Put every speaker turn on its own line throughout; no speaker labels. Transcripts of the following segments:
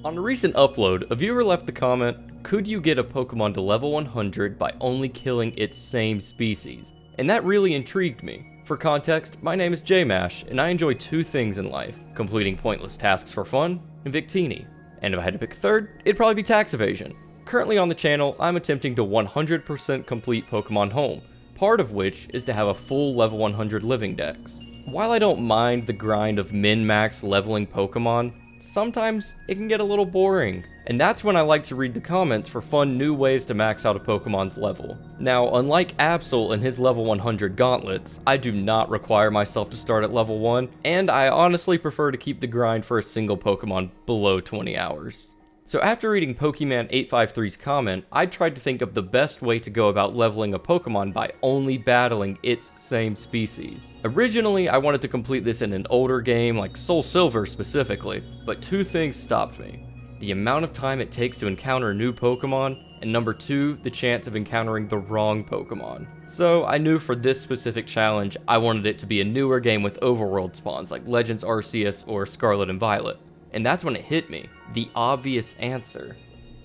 On a recent upload, a viewer left the comment, could you get a Pokemon to level 100 by only killing its same species? And that really intrigued me. For context, my name is JMash, and I enjoy two things in life, completing pointless tasks for fun, and Victini. And if I had to pick a third, it'd probably be tax evasion. Currently on the channel, I'm attempting to 100% complete Pokemon Home, part of which is to have a full level 100 living dex. While I don't mind the grind of min-max leveling Pokemon, sometimes it can get a little boring, and that's when I like to read the comments for fun new ways to max out a Pokemon's level. Now, unlike Absol and his level 100 gauntlets, I do not require myself to start at level 1, and I honestly prefer to keep the grind for a single Pokemon below 20 hours. So after reading Pokemon853's comment, I tried to think of the best way to go about leveling a Pokemon by only battling its same species. Originally, I wanted to complete this in an older game like Soul Silver specifically, but two things stopped me. The amount of time it takes to encounter a new Pokemon, and number two, the chance of encountering the wrong Pokemon. So I knew for this specific challenge, I wanted it to be a newer game with overworld spawns like Legends Arceus or Scarlet and Violet. And that's when it hit me, the obvious answer.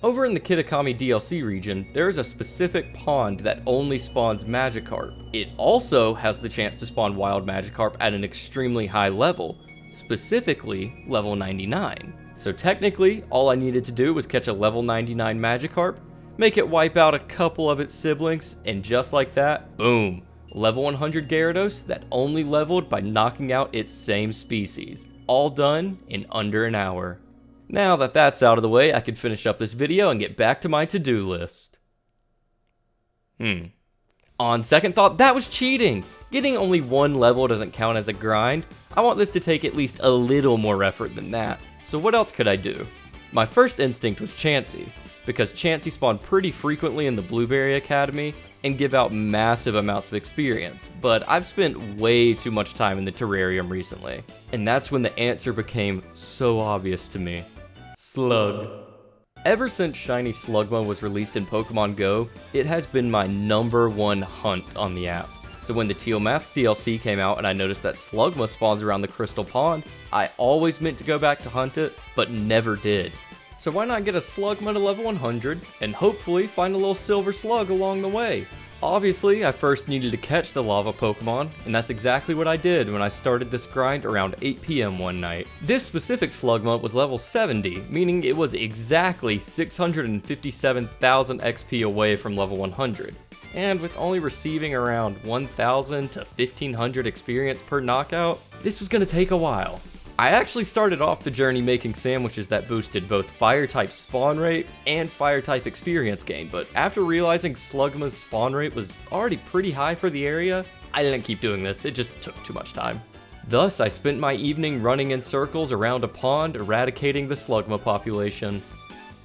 Over in the Kitakami DLC region, there is a specific pond that only spawns Magikarp. It also has the chance to spawn wild Magikarp at an extremely high level, specifically level 99. So technically, all I needed to do was catch a level 99 Magikarp, make it wipe out a couple of its siblings, and just like that, boom, level 100 Gyarados that only leveled by knocking out its same species. All done in under an hour. Now that that's out of the way, I can finish up this video and get back to my to-do list. On second thought, that was cheating! Getting only one level doesn't count as a grind. I want this to take at least a little more effort than that. So what else could I do? My first instinct was Chansey, because Chansey spawned pretty frequently in the Blueberry Academy and give out massive amounts of experience, but I've spent way too much time in the terrarium recently, and that's when the answer became so obvious to me. Slug. Ever since Shiny Slugma was released in Pokemon Go, it has been my #1 hunt on the app. So when the Teal Mask DLC came out and I noticed that Slugma spawns around the Crystal Pond, I always meant to go back to hunt it, but never did. So why not get a Slugma to level 100, and hopefully find a little silver slug along the way? Obviously, I first needed to catch the lava Pokemon, and that's exactly what I did when I started this grind around 8 PM one night. This specific Slugma was level 70, meaning it was exactly 657,000 XP away from level 100. And with only receiving around 1,000 to 1,500 experience per knockout, this was going to take a while. I actually started off the journey making sandwiches that boosted both Fire-type spawn rate and Fire-type experience gain, but after realizing Slugma's spawn rate was already pretty high for the area, I didn't keep doing this, it just took too much time. Thus, I spent my evening running in circles around a pond eradicating the Slugma population.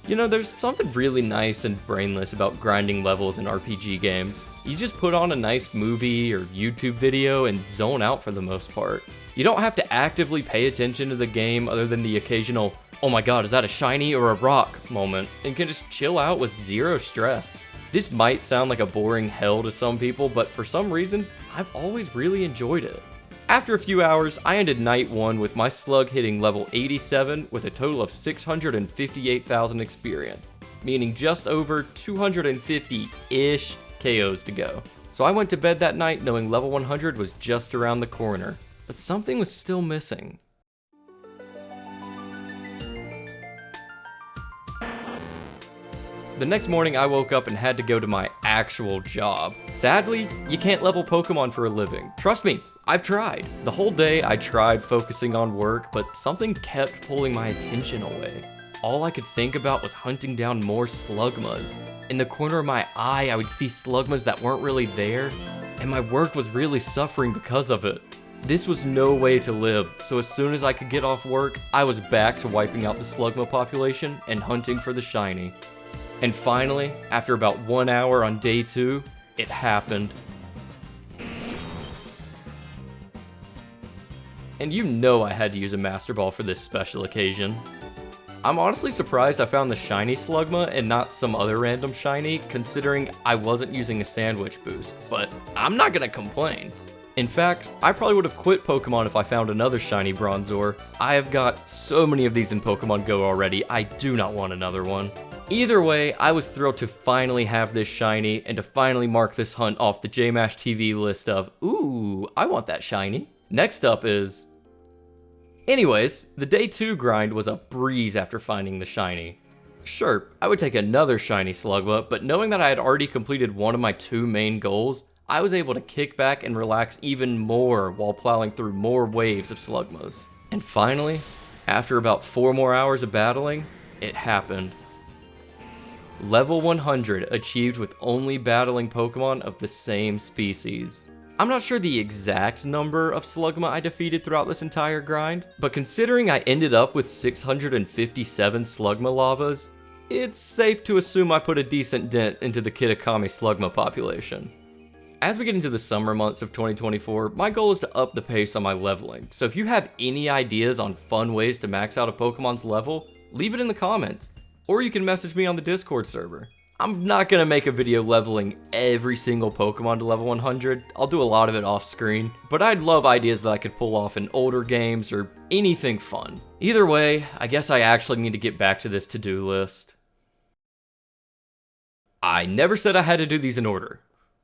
You know, there's something really nice and brainless about grinding levels in RPG games. You just put on a nice movie or YouTube video and zone out for the most part. You don't have to actively pay attention to the game other than the occasional, oh my god, is that a shiny or a rock moment, and can just chill out with zero stress. This might sound like a boring hell to some people, but for some reason, I've always really enjoyed it. After a few hours, I ended night 1 with my slug hitting level 87 with a total of 658,000 experience, meaning just over 250-ish KOs to go. So I went to bed that night knowing level 100 was just around the corner. But something was still missing. The next morning I woke up and had to go to my actual job. Sadly, you can't level Pokemon for a living. Trust me, I've tried. The whole day I tried focusing on work, but something kept pulling my attention away. All I could think about was hunting down more Slugmas. In the corner of my eye, I would see Slugmas that weren't really there, and my work was really suffering because of it. This was no way to live, so as soon as I could get off work, I was back to wiping out the Slugma population and hunting for the shiny. And finally, after about 1 hour on day 2, it happened. And you know I had to use a Master Ball for this special occasion. I'm honestly surprised I found the shiny Slugma and not some other random shiny, considering I wasn't using a sandwich boost, but I'm not gonna complain. In fact, I probably would have quit Pokemon if I found another shiny Bronzor. I have got so many of these in Pokemon Go already, I do not want another one. Either way, I was thrilled to finally have this shiny and to finally mark this hunt off the JMash TV list of, ooh, I want that shiny. Next up is... Anyways, the day 2 grind was a breeze after finding the shiny. Sure, I would take another shiny Slugma, but knowing that I had already completed one of my 2 main goals, I was able to kick back and relax even more while plowing through more waves of Slugmas. And finally, after about 4 more hours of battling, it happened. Level 100 achieved with only battling Pokemon of the same species. I'm not sure the exact number of Slugma I defeated throughout this entire grind, but considering I ended up with 657 Slugma lavas, it's safe to assume I put a decent dent into the Kitakami Slugma population. As we get into the summer months of 2024, my goal is to up the pace on my leveling, so if you have any ideas on fun ways to max out a Pokemon's level, leave it in the comments. Or you can message me on the Discord server. I'm not gonna make a video leveling every single Pokemon to level 100, I'll do a lot of it off screen, but I'd love ideas that I could pull off in older games or anything fun. Either way, I guess I actually need to get back to this to-do list. I never said I had to do these in order.